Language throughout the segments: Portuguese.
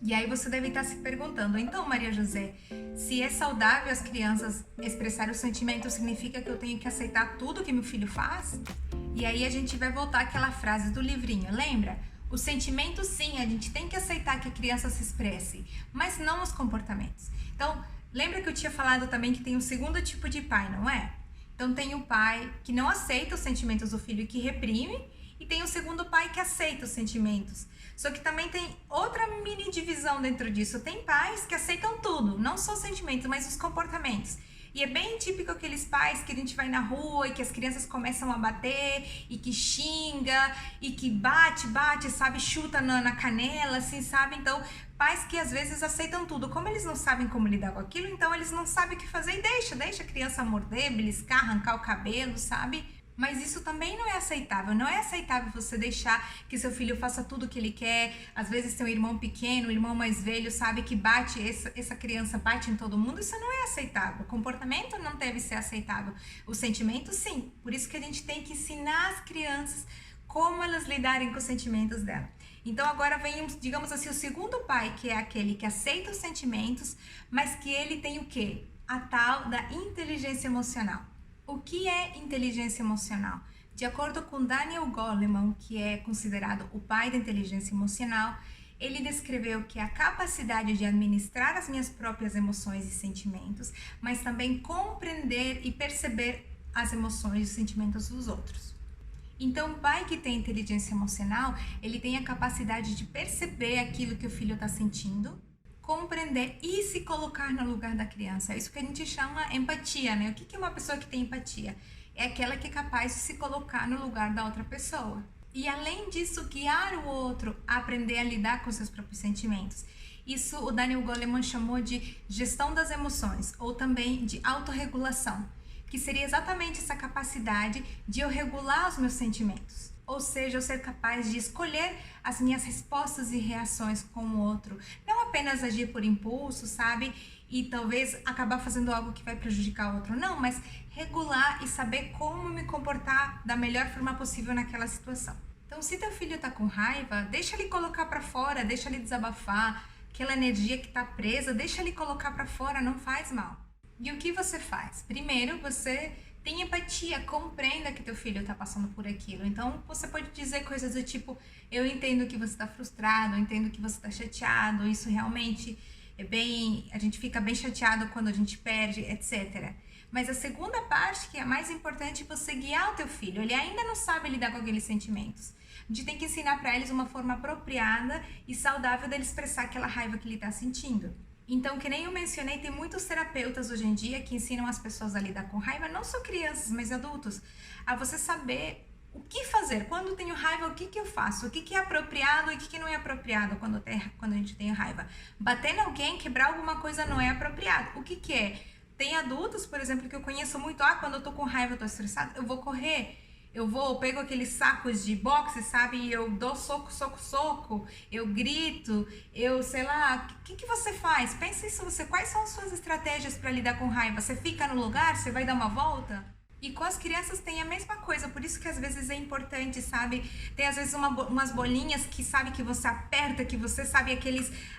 E aí você deve estar se perguntando, então, Maria José, se é saudável as crianças expressarem os sentimentos, significa que eu tenho que aceitar tudo que meu filho faz? E aí a gente vai voltar àquela frase do livrinho, lembra? Os sentimentos, sim, a gente tem que aceitar que a criança se expresse, mas não os comportamentos. Então, lembra que eu tinha falado também que tem um segundo tipo de pai, não é? Então tem o pai que não aceita os sentimentos do filho e que reprime, e tem o segundo pai que aceita os sentimentos. Só que também tem outra mini divisão dentro disso. Tem pais que aceitam tudo, não só os sentimentos, mas os comportamentos. E é bem típico aqueles pais que a gente vai na rua e que as crianças começam a bater e que xinga e que bate, sabe, chuta na canela, assim, sabe? Então, pais que às vezes aceitam tudo. Como eles não sabem como lidar com aquilo, então eles não sabem o que fazer e deixa a criança morder, beliscar, arrancar o cabelo, sabe? Mas isso também não é aceitável. Não é aceitável você deixar que seu filho faça tudo o que ele quer. Às vezes tem um irmão pequeno, um irmão mais velho, sabe, que bate, essa criança bate em todo mundo. Isso não é aceitável. O comportamento não deve ser aceitável. O sentimento, sim. Por isso que a gente tem que ensinar as crianças como elas lidarem com os sentimentos dela. Então agora vem, digamos assim, o segundo pai, que é aquele que aceita os sentimentos, mas que ele tem o quê? A tal da inteligência emocional. O que é inteligência emocional? De acordo com Daniel Goleman, que é considerado o pai da inteligência emocional, ele descreveu que é a capacidade de administrar as minhas próprias emoções e sentimentos, mas também compreender e perceber as emoções e sentimentos dos outros. Então, o pai que tem inteligência emocional, ele tem a capacidade de perceber aquilo que o filho está sentindo, compreender e se colocar no lugar da criança. É isso que a gente chama empatia, né? O que é uma pessoa que tem empatia? É aquela que é capaz de se colocar no lugar da outra pessoa. E além disso, guiar o outro a aprender a lidar com seus próprios sentimentos. Isso o Daniel Goleman chamou de gestão das emoções, ou também de autorregulação, que seria exatamente essa capacidade de eu regular os meus sentimentos. Ou seja, eu ser capaz de escolher as minhas respostas e reações com o outro. Não apenas agir por impulso, sabe? E talvez acabar fazendo algo que vai prejudicar o outro. Não, mas regular e saber como me comportar da melhor forma possível naquela situação. Então, se teu filho tá com raiva, deixa ele colocar para fora, deixa ele desabafar. Aquela energia que tá presa, deixa ele colocar para fora, não faz mal. E o que você faz? Primeiro, você tem empatia, compreenda que teu filho está passando por aquilo. Então, você pode dizer coisas do tipo, eu entendo que você está frustrado, eu entendo que você está chateado, isso realmente é bem... A gente fica bem chateado quando a gente perde, etc. Mas a segunda parte, que é a mais importante, é você guiar o teu filho. Ele ainda não sabe lidar com aqueles sentimentos. A gente tem que ensinar para eles uma forma apropriada e saudável dele expressar aquela raiva que ele está sentindo. Então, que nem eu mencionei, tem muitos terapeutas hoje em dia que ensinam as pessoas a lidar com raiva, não só crianças, mas adultos, a você saber o que fazer. Quando eu tenho raiva, o que eu faço? O que é apropriado e o que não é apropriado quando a gente tem raiva? Bater em alguém, quebrar alguma coisa não é apropriado. O que é? Tem adultos, por exemplo, que eu conheço muito, quando eu tô com raiva, eu tô estressado, eu vou correr. Eu pego aqueles sacos de boxe, sabe? E eu dou soco, eu grito, sei lá, o que você faz? Pensa isso quais são as suas estratégias para lidar com raiva? Você fica no lugar? Você vai dar uma volta? E com as crianças tem a mesma coisa, por isso que às vezes é importante, sabe? Tem às vezes umas bolinhas que sabe que você aperta, que você sabe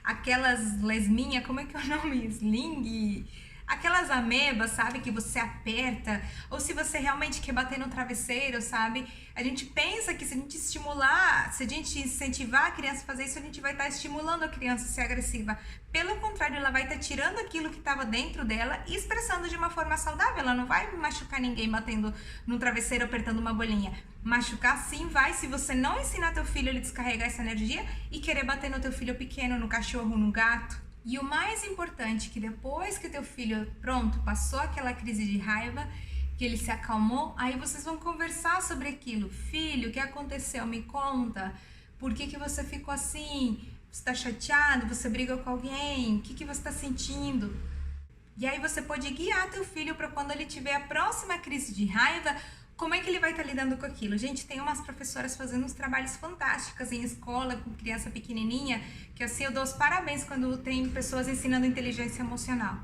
aquelas lesminhas, como é que é o nome? Sling... Aquelas amebas, sabe, que você aperta, ou se você realmente quer bater no travesseiro, sabe? A gente pensa que se a gente estimular, se a gente incentivar a criança a fazer isso, a gente vai estar estimulando a criança a ser agressiva. Pelo contrário, ela vai estar tirando aquilo que estava dentro dela e expressando de uma forma saudável. Ela não vai machucar ninguém batendo no travesseiro, apertando uma bolinha. Machucar sim vai, se você não ensinar teu filho a ele descarregar essa energia e querer bater no teu filho pequeno, no cachorro, no gato. E o mais importante, que depois que teu filho, passou aquela crise de raiva, que ele se acalmou, aí vocês vão conversar sobre aquilo. Filho, o que aconteceu? Me conta. Por que você ficou assim? Você está chateado? Você brigou com alguém? O que você está sentindo? E aí você pode guiar teu filho para quando ele tiver a próxima crise de raiva, como é que ele vai estar lidando com aquilo? Gente, tem umas professoras fazendo uns trabalhos fantásticos em escola com criança pequenininha, que assim eu dou os parabéns quando tem pessoas ensinando inteligência emocional.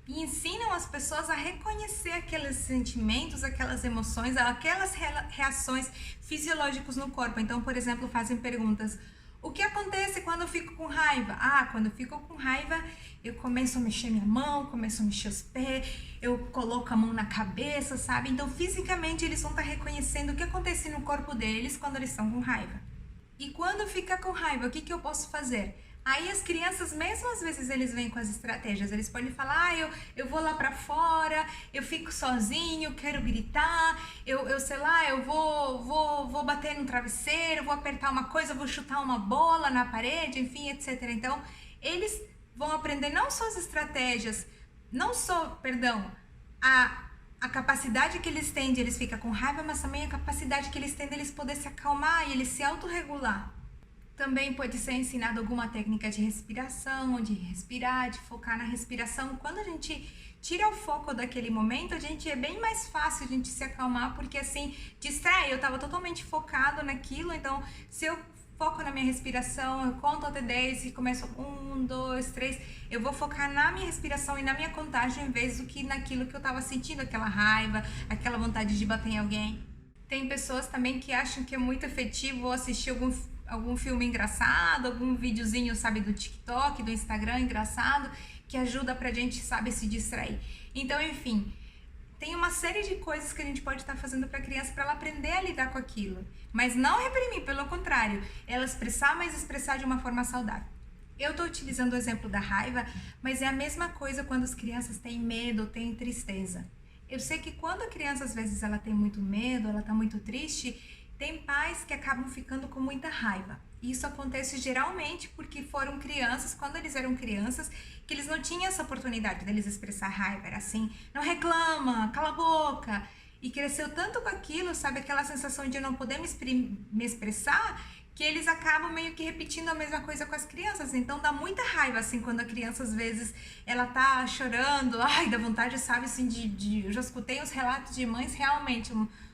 E ensinam as pessoas a reconhecer aqueles sentimentos, aquelas emoções, aquelas reações fisiológicas no corpo. Então, por exemplo, fazem perguntas: O que acontece quando eu fico com raiva? Ah, quando eu fico com raiva, eu começo a mexer minha mão, começo a mexer os pés, eu coloco a mão na cabeça, sabe? Então, fisicamente, eles vão estar reconhecendo o que acontece no corpo deles quando eles estão com raiva. E quando fica com raiva, o que eu posso fazer? Aí as crianças, mesmo às vezes, eles vêm com as estratégias. Eles podem falar, eu vou lá pra fora, eu fico sozinho, quero gritar, eu sei lá, eu vou bater no travesseiro, vou apertar uma coisa, vou chutar uma bola na parede, enfim, etc. Então, eles vão aprender não só as estratégias, a capacidade que eles têm de eles ficar com raiva, mas também a capacidade que eles têm de eles poder se acalmar e eles se autorregular. Também pode ser ensinado alguma técnica de respiração, de respirar, de focar na respiração. Quando a gente tira o foco daquele momento, é bem mais fácil a gente se acalmar, porque assim, distrai, eu estava totalmente focado naquilo, então se eu foco na minha respiração, eu conto até 10 e começo 1, 2, 3, eu vou focar na minha respiração e na minha contagem, em vez do que naquilo que eu estava sentindo, aquela raiva, aquela vontade de bater em alguém. Tem pessoas também que acham que é muito efetivo assistir algum filme engraçado, algum videozinho, sabe, do TikTok, do Instagram engraçado, que ajuda pra gente, sabe, se distrair. Então, enfim, tem uma série de coisas que a gente pode estar fazendo pra criança para ela aprender a lidar com aquilo. Mas não reprimir, pelo contrário, ela expressar, mas expressar de uma forma saudável. Eu tô utilizando o exemplo da raiva, mas é a mesma coisa quando as crianças têm medo, têm tristeza. Eu sei que quando a criança, às vezes, ela tem muito medo, ela tá muito triste, tem pais que acabam ficando com muita raiva. Isso acontece geralmente porque foram crianças, quando eles eram crianças, que eles não tinham essa oportunidade deles expressar raiva. Era assim, não reclama, cala a boca. E cresceu tanto com aquilo, sabe, aquela sensação de eu não poder me expressar, que eles acabam meio que repetindo a mesma coisa com as crianças. Então dá muita raiva, assim, quando a criança, às vezes, ela tá chorando, dá vontade, sabe, assim, eu já escutei os relatos de mães, realmente,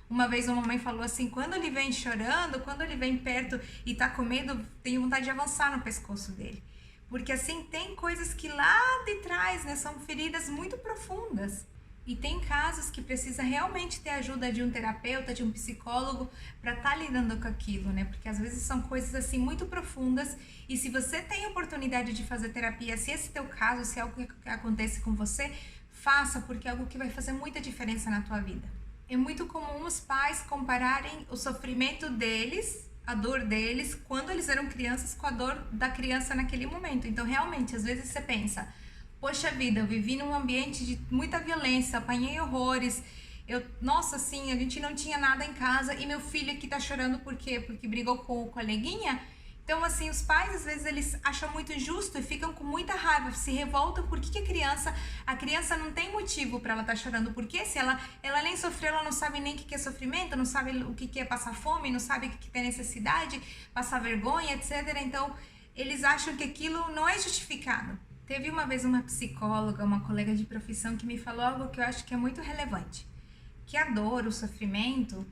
uma vez uma mãe falou assim, quando ele vem chorando, quando ele vem perto e tá com medo, tenho vontade de avançar no pescoço dele. Porque assim, tem coisas que lá de trás, né, são feridas muito profundas. E tem casos que precisa realmente ter ajuda de um terapeuta, de um psicólogo, para estar lidando com aquilo, né? Porque às vezes são coisas assim muito profundas, e se você tem oportunidade de fazer terapia, se esse teu caso, se é algo que acontece com você, faça, porque é algo que vai fazer muita diferença na tua vida. É muito comum os pais compararem o sofrimento deles, a dor deles, quando eles eram crianças, com a dor da criança naquele momento. Então, realmente, às vezes você pensa, poxa vida, eu vivi num ambiente de muita violência, apanhei horrores, nossa, assim, a gente não tinha nada em casa e meu filho aqui tá chorando por quê? Porque brigou com o coleguinha? Então, assim, os pais, às vezes, eles acham muito injusto e ficam com muita raiva, se revoltam. Por que a criança não tem motivo para ela estar chorando? Porque se ela nem sofreu, ela não sabe nem o que é sofrimento, não sabe o que é passar fome, não sabe o que é necessidade, passar vergonha, etc. Então, eles acham que aquilo não é justificado. Teve uma vez uma psicóloga, uma colega de profissão, que me falou algo que eu acho que é muito relevante. Que a dor, o sofrimento,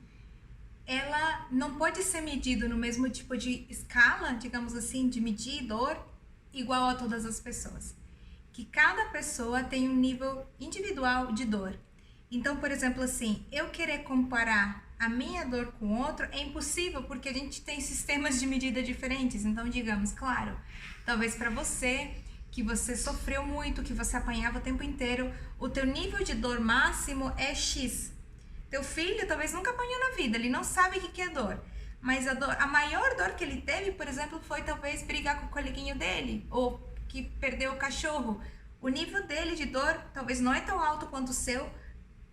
ela não pode ser medido no mesmo tipo de escala, digamos assim, de medir dor igual a todas as pessoas. Que cada pessoa tem um nível individual de dor. Então, por exemplo, assim, eu querer comparar a minha dor com outro é impossível, porque a gente tem sistemas de medida diferentes. Então, digamos, claro, talvez para você, que você sofreu muito, que você apanhava o tempo inteiro, o teu nível de dor máximo é X. Teu filho talvez nunca apanhou na vida, ele não sabe o que é dor. Mas a maior dor que ele teve, por exemplo, foi talvez brigar com o coleguinho dele, ou que perdeu o cachorro. O nível dele de dor talvez não é tão alto quanto o seu,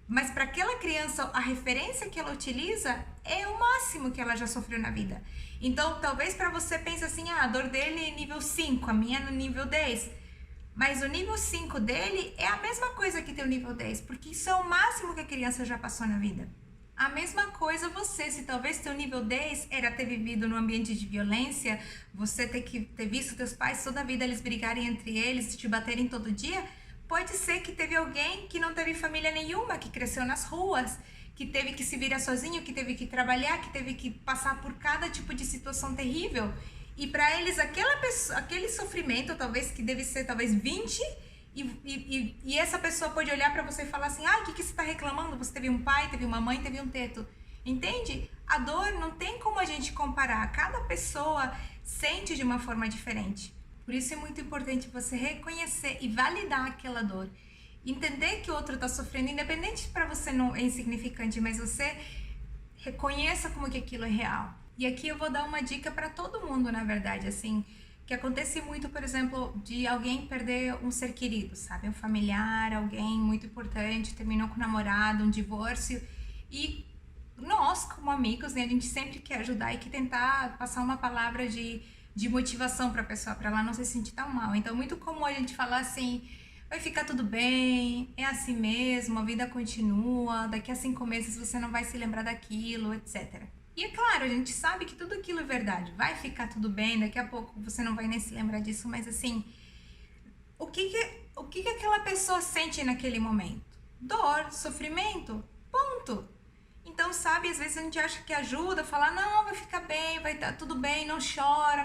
mas para aquela criança, a referência que ela utiliza é o máximo que ela já sofreu na vida. Então, talvez para você pense assim, a dor dele é nível 5, a minha é no nível 10. Mas o nível 5 dele é a mesma coisa que ter o nível 10, porque isso é o máximo que a criança já passou na vida. A mesma coisa você, se talvez teu nível 10 era ter vivido num ambiente de violência, você ter visto teus pais toda a vida eles brigarem entre eles, te baterem todo dia, pode ser que teve alguém que não teve família nenhuma, que cresceu nas ruas, que teve que se virar sozinho, que teve que trabalhar, que teve que passar por cada tipo de situação terrível. E para eles, aquele sofrimento, talvez que deve ser talvez 20, e essa pessoa pode olhar para você e falar assim, o que você está reclamando? Você teve um pai, teve uma mãe, teve um teto. entende? A dor não tem como a gente comparar, cada pessoa sente de uma forma diferente. Por isso é muito importante você reconhecer e validar aquela dor. Entender que o outro está sofrendo, independente para você não é insignificante, mas você reconheça como que aquilo é real. E aqui eu vou dar uma dica para todo mundo, na verdade, assim, que acontece muito, por exemplo, de alguém perder um ser querido, sabe? Um familiar, alguém muito importante, terminou com o namorado, um divórcio. E nós, como amigos, né, a gente sempre quer ajudar e quer tentar passar uma palavra de motivação para a pessoa, para ela não se sentir tão mal. Então, é muito comum a gente falar assim: vai ficar tudo bem, é assim mesmo, a vida continua, daqui a 5 meses você não vai se lembrar daquilo, etc. E é claro, a gente sabe que tudo aquilo é verdade, vai ficar tudo bem, daqui a pouco você não vai nem se lembrar disso, mas assim, o que aquela pessoa sente naquele momento? Dor, sofrimento, ponto. Então, sabe, às vezes a gente acha que ajuda, falar, não, vai ficar bem, vai estar tudo bem, não chora,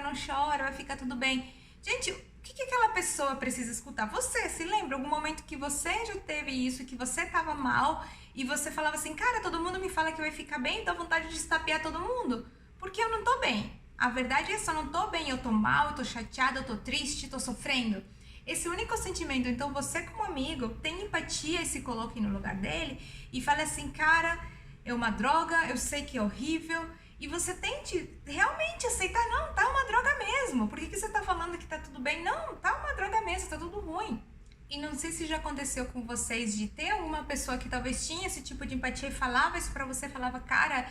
vai ficar tudo bem. Gente, o que aquela pessoa precisa escutar? Você se lembra algum momento que você já teve isso, que você estava mal e você falava assim, cara, todo mundo me fala que vai ficar bem, dá vontade de estapear todo mundo, porque eu não tô bem. A verdade é que eu não tô bem, eu tô mal, eu tô chateada, eu tô triste, tô sofrendo. Esse único sentimento, então você como amigo, tem empatia e se coloque no lugar dele e fale assim, cara, é uma droga, eu sei que é horrível, e você tente realmente aceitar, não, tá uma droga mesmo. Por que você tá falando que tá tudo bem? Não, tá uma droga mesmo, tá tudo ruim. E não sei se já aconteceu com vocês de ter alguma pessoa que talvez tinha esse tipo de empatia e falava isso pra você, falava, cara,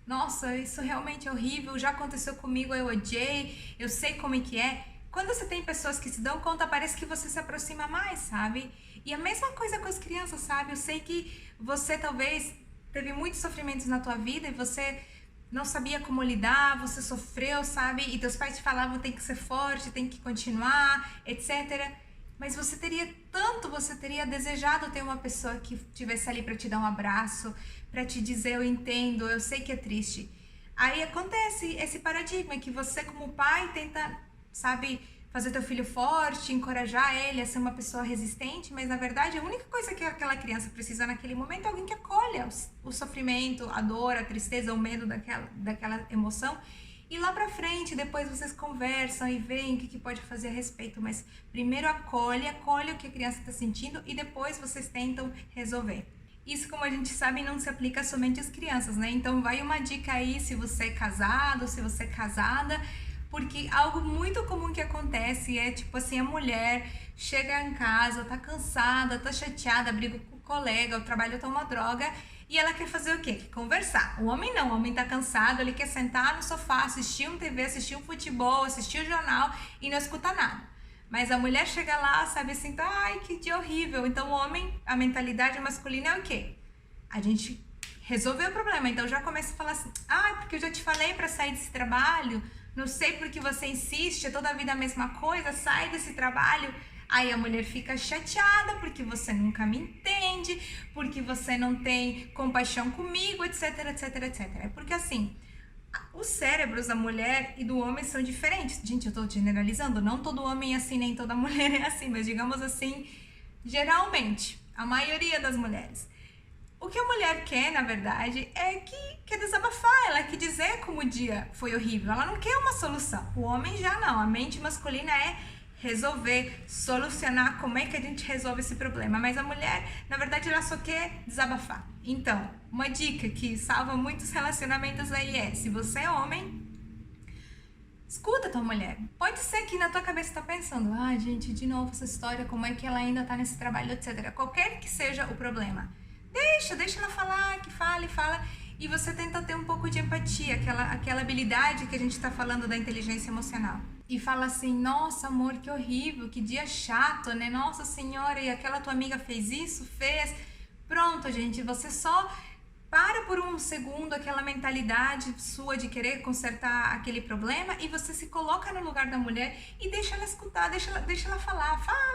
nossa, isso realmente é horrível, já aconteceu comigo, eu odiei, eu sei como é que é. Quando você tem pessoas que se dão conta, parece que você se aproxima mais, sabe? E a mesma coisa com as crianças, sabe? Eu sei que você talvez teve muitos sofrimentos na tua vida e você não sabia como lidar, você sofreu, sabe? E teus pais te falavam, tem que ser forte, tem que continuar, etc. Mas você teria desejado ter uma pessoa que estivesse ali para te dar um abraço, para te dizer, eu entendo, eu sei que é triste. Aí acontece esse paradigma que você como pai tenta, sabe, fazer teu filho forte, encorajar ele a ser uma pessoa resistente, mas na verdade a única coisa que aquela criança precisa naquele momento é alguém que acolha o sofrimento, a dor, a tristeza, o medo daquela emoção. E lá pra frente, depois vocês conversam e veem o que pode fazer a respeito, mas primeiro acolhe o que a criança está sentindo e depois vocês tentam resolver. Isso, como a gente sabe, não se aplica somente às crianças, né? Então vai uma dica aí, se você é casado, se você é casada, porque algo muito comum que acontece é, tipo assim, a mulher chega em casa, tá cansada, tá chateada, briga com o colega, o trabalho tá uma droga, e ela quer fazer o quê? Quer conversar. O homem não, o homem tá cansado, ele quer sentar no sofá, assistir um TV, assistir um futebol, assistir o jornal e não escuta nada. Mas a mulher chega lá, sabe assim, tá, ai, que dia horrível. Então o homem, a mentalidade masculina é o quê? A gente resolveu o problema, então já começa a falar assim, ai, porque eu já te falei pra sair desse trabalho, não sei porque você insiste, é toda a vida a mesma coisa, sai desse trabalho. Aí a mulher fica chateada porque você nunca me entende, porque você não tem compaixão comigo, etc, etc, etc. É porque assim, os cérebros da mulher e do homem são diferentes. Gente, eu tô generalizando, não todo homem é assim, nem toda mulher é assim, mas digamos assim, geralmente, a maioria das mulheres. O que a mulher quer, na verdade, é que quer desabafar, ela quer dizer como o dia foi horrível, ela não quer uma solução. O homem já não, a mente masculina é resolver, solucionar como é que a gente resolve esse problema. Mas a mulher, na verdade, ela só quer desabafar. Então, uma dica que salva muitos relacionamentos aí é, se você é homem, escuta tua mulher. Pode ser que na tua cabeça tá pensando, ah, gente, de novo essa história, como é que ela ainda tá nesse trabalho, etc. Qualquer que seja o problema. Deixa ela falar, que fala, e você tenta ter um pouco de empatia, aquela habilidade que a gente tá falando da inteligência emocional. E fala assim, nossa amor, que horrível, que dia chato, né? Nossa senhora, e aquela tua amiga fez isso, fez. Pronto, gente, você só para por um segundo aquela mentalidade sua de querer consertar aquele problema e você se coloca no lugar da mulher e deixa ela escutar, deixa ela falar, fala.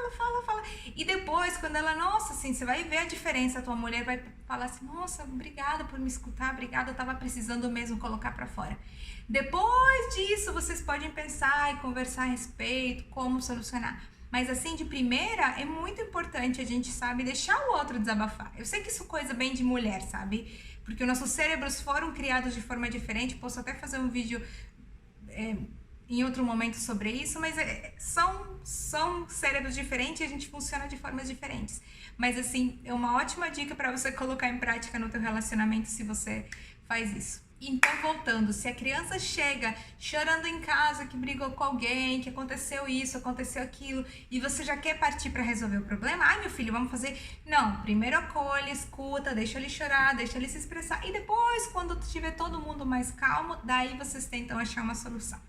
E depois, quando ela, nossa, assim, você vai ver a diferença, a tua mulher vai falar assim, nossa, obrigada por me escutar, obrigada, eu tava precisando mesmo colocar pra fora. Depois disso, vocês podem pensar e conversar a respeito, como solucionar. Mas assim, de primeira, é muito importante a gente, sabe, deixar o outro desabafar. Eu sei que isso é coisa bem de mulher, sabe? Porque os nossos cérebros foram criados de forma diferente. Posso até fazer um vídeo em outro momento sobre isso, mas são cérebros diferentes e a gente funciona de formas diferentes. Mas assim, é uma ótima dica para você colocar em prática no teu relacionamento se você faz isso. Então, voltando, se a criança chega chorando em casa, que brigou com alguém, que aconteceu isso, aconteceu aquilo, e você já quer partir para resolver o problema, ai meu filho, vamos fazer... Não, primeiro acolhe, escuta, deixa ele chorar, deixa ele se expressar, e depois, quando tiver todo mundo mais calmo, daí vocês tentam achar uma solução.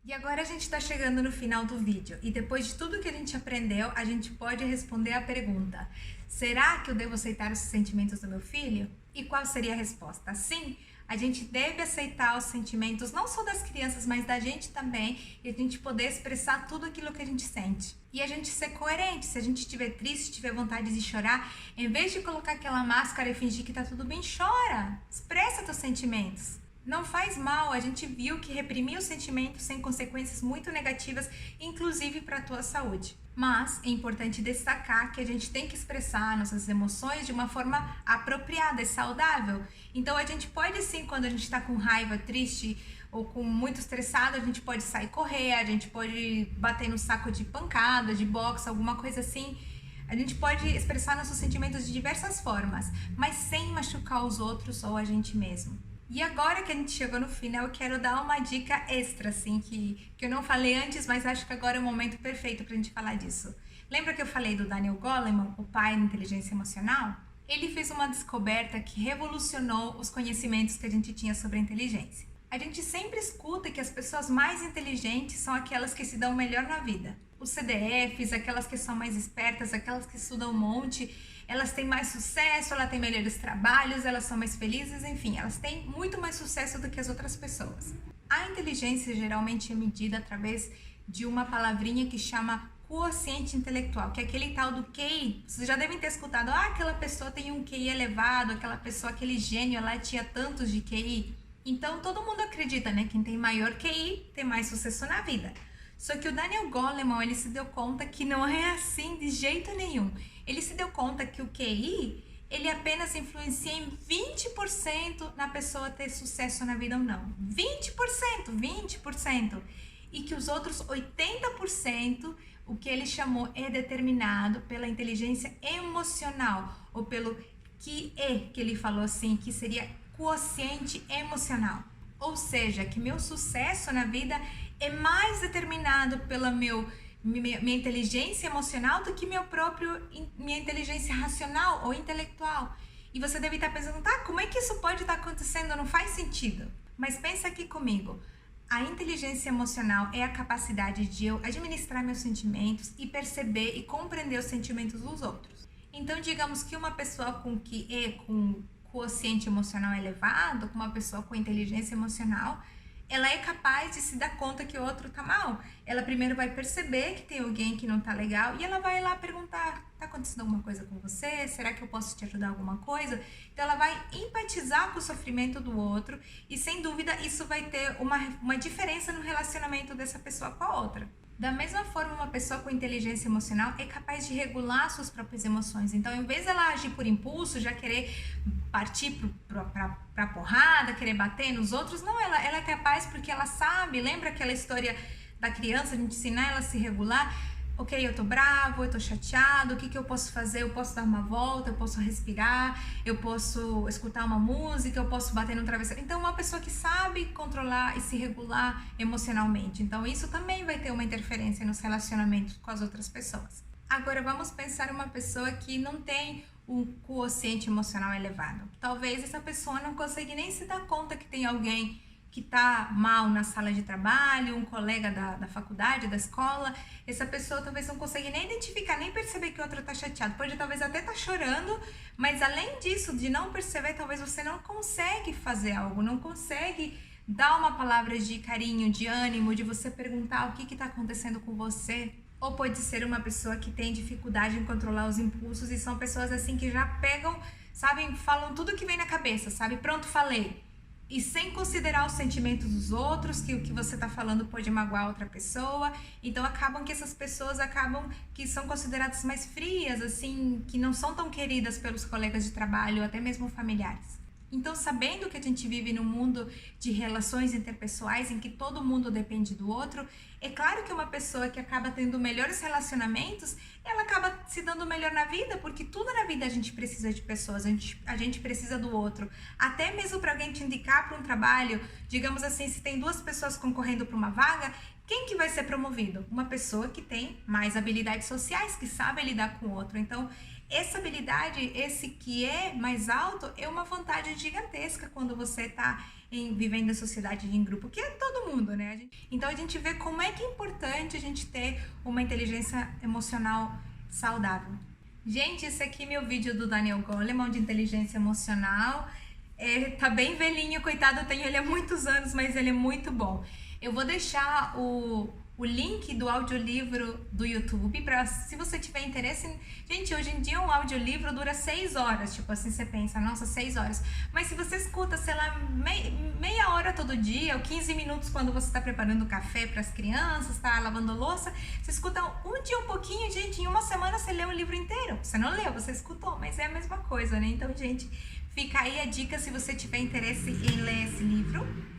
E agora a gente está chegando no final do vídeo, e depois de tudo que a gente aprendeu, a gente pode responder a pergunta: será que eu devo aceitar os sentimentos do meu filho? E qual seria a resposta? Sim, a gente deve aceitar os sentimentos, não só das crianças, mas da gente também, e a gente poder expressar tudo aquilo que a gente sente. E a gente ser coerente, se a gente estiver triste, tiver vontade de chorar, em vez de colocar aquela máscara e fingir que tá tudo bem, chora, expressa teus sentimentos. Não faz mal, a gente viu que reprimir os sentimentos tem consequências muito negativas, inclusive para a tua saúde. Mas é importante destacar que a gente tem que expressar nossas emoções de uma forma apropriada e saudável. Então a gente pode sim, quando a gente está com raiva, triste ou com muito estressado, a gente pode sair correr, a gente pode bater no saco de pancada, de boxe, alguma coisa assim. A gente pode expressar nossos sentimentos de diversas formas, mas sem machucar os outros ou a gente mesmo. E agora que a gente chegou no final, eu quero dar uma dica extra, assim, que eu não falei antes, mas acho que agora é o momento perfeito pra gente falar disso. Lembra que eu falei do Daniel Goleman, o pai da inteligência emocional? Ele fez uma descoberta que revolucionou os conhecimentos que a gente tinha sobre a inteligência. A gente sempre escuta que as pessoas mais inteligentes são aquelas que se dão melhor na vida. Os CDFs, aquelas que são mais espertas, aquelas que estudam um monte, elas têm mais sucesso, elas têm melhores trabalhos, elas são mais felizes, enfim, elas têm muito mais sucesso do que as outras pessoas. A inteligência geralmente é medida através de uma palavrinha que chama quociente intelectual, que é aquele tal do QI. Vocês já devem ter escutado, aquela pessoa tem um QI elevado, aquela pessoa, aquele gênio lá tinha tantos de QI. Então todo mundo acredita, né? Quem tem maior QI tem mais sucesso na vida. Só que o Daniel Goleman, ele se deu conta que não é assim de jeito nenhum. Ele se deu conta que o QI, ele apenas influencia em 20% na pessoa ter sucesso na vida ou não. 20%. E que os outros 80%, o que ele chamou, é determinado pela inteligência emocional, ou pelo QE, que ele falou assim, que seria quociente emocional. Ou seja, que meu sucesso na vida é mais determinado pela minha inteligência emocional do que minha inteligência racional ou intelectual. E você deve estar pensando, como é que isso pode estar acontecendo? Não faz sentido. Mas pensa aqui comigo. A inteligência emocional é a capacidade de eu administrar meus sentimentos e perceber e compreender os sentimentos dos outros. Então, digamos que uma pessoa com quociente emocional elevado, com uma pessoa com inteligência emocional, ela é capaz de se dar conta que o outro tá mal. Ela primeiro vai perceber que tem alguém que não tá legal e ela vai lá perguntar, tá acontecendo alguma coisa com você? Será que eu posso te ajudar alguma coisa? Então ela vai empatizar com o sofrimento do outro e sem dúvida isso vai ter uma diferença no relacionamento dessa pessoa com a outra. Da mesma forma, uma pessoa com inteligência emocional é capaz de regular suas próprias emoções. Então, em vez dela agir por impulso, já querer partir pra porrada, querer bater nos outros, não, ela é capaz porque ela sabe, lembra aquela história da criança, a gente ensinar ela a se regular? Ok, eu tô bravo, eu tô chateado, o que eu posso fazer? Eu posso dar uma volta, eu posso respirar, eu posso escutar uma música, eu posso bater no travesseiro. Então, uma pessoa que sabe controlar e se regular emocionalmente. Então, isso também vai ter uma interferência nos relacionamentos com as outras pessoas. Agora, vamos pensar uma pessoa que não tem um quociente emocional elevado. Talvez essa pessoa não consiga nem se dar conta que tem alguém que tá mal na sala de trabalho, um colega da faculdade, da escola, essa pessoa talvez não consiga nem identificar, nem perceber que o outro tá chateado. Pode talvez até tá chorando, mas além disso, de não perceber, talvez você não consegue fazer algo, não consegue dar uma palavra de carinho, de ânimo, de você perguntar o que tá acontecendo com você. Ou pode ser uma pessoa que tem dificuldade em controlar os impulsos e são pessoas assim que já pegam, sabem, falam tudo que vem na cabeça, sabe? Pronto, falei. e sem considerar os sentimentos dos outros, que o que você está falando pode magoar outra pessoa. Então acabam que essas pessoas que são consideradas mais frias, assim, que não são tão queridas pelos colegas de trabalho, até mesmo familiares. Então, sabendo que a gente vive num mundo de relações interpessoais em que todo mundo depende do outro, é claro que uma pessoa que acaba tendo melhores relacionamentos, ela acaba se dando melhor na vida, porque tudo na vida a gente precisa de pessoas, a gente precisa do outro. Até mesmo para alguém te indicar para um trabalho, digamos assim, se tem duas pessoas concorrendo para uma vaga, quem que vai ser promovido? Uma pessoa que tem mais habilidades sociais, que sabe lidar com o outro. Então, essa habilidade, esse que é mais alto, é uma vantagem gigantesca quando você está vivendo em sociedade em grupo, que é todo mundo, né? Então a gente vê como é que é importante a gente ter uma inteligência emocional saudável. Gente, esse aqui é meu vídeo do Daniel Goleman de inteligência emocional. Tá bem velhinho, coitado, eu tenho ele há muitos anos, mas ele é muito bom. Eu vou deixar o link do audiolivro do YouTube para, se você tiver interesse. Gente, hoje em dia um audiolivro dura 6 horas, tipo assim, você pensa, nossa, 6 horas. Mas se você escuta, sei lá, meia hora todo dia, ou 15 minutos quando você está preparando café para as crianças, está lavando louça, você escuta um dia um pouquinho, gente, em uma semana você lê o livro inteiro. Você não leu, você escutou, mas é a mesma coisa, né? Então, gente, fica aí a dica se você tiver interesse em ler esse livro.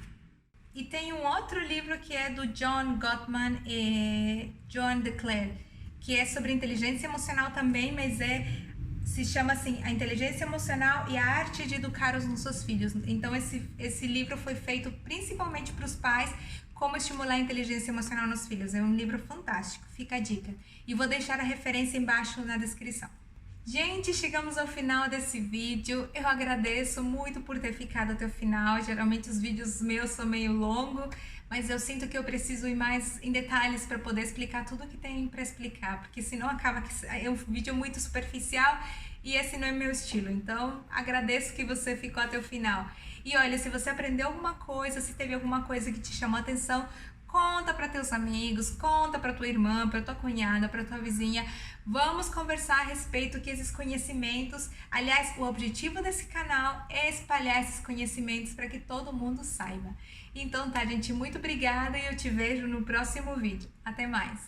E tem um outro livro que é do John Gottman e Joan de Cler, que é sobre inteligência emocional também, mas se chama assim, A Inteligência Emocional e a Arte de Educar os Nossos Filhos. Então esse livro foi feito principalmente para os pais, como estimular a inteligência emocional nos filhos. É um livro fantástico, fica a dica. E vou deixar a referência embaixo na descrição. Gente, chegamos ao final desse vídeo. Eu agradeço muito por ter ficado até o final. Geralmente os vídeos meus são meio longos, mas eu sinto que eu preciso ir mais em detalhes para poder explicar tudo que tem para explicar, porque senão acaba que é um vídeo muito superficial e esse não é meu estilo. Então, agradeço que você ficou até o final. E olha, se você aprendeu alguma coisa, se teve alguma coisa que te chamou a atenção, conta para teus amigos, conta para tua irmã, para tua cunhada, para tua vizinha. Vamos conversar a respeito que esses conhecimentos, aliás, o objetivo desse canal é espalhar esses conhecimentos para que todo mundo saiba. Então tá, gente, muito obrigada e eu te vejo no próximo vídeo. Até mais!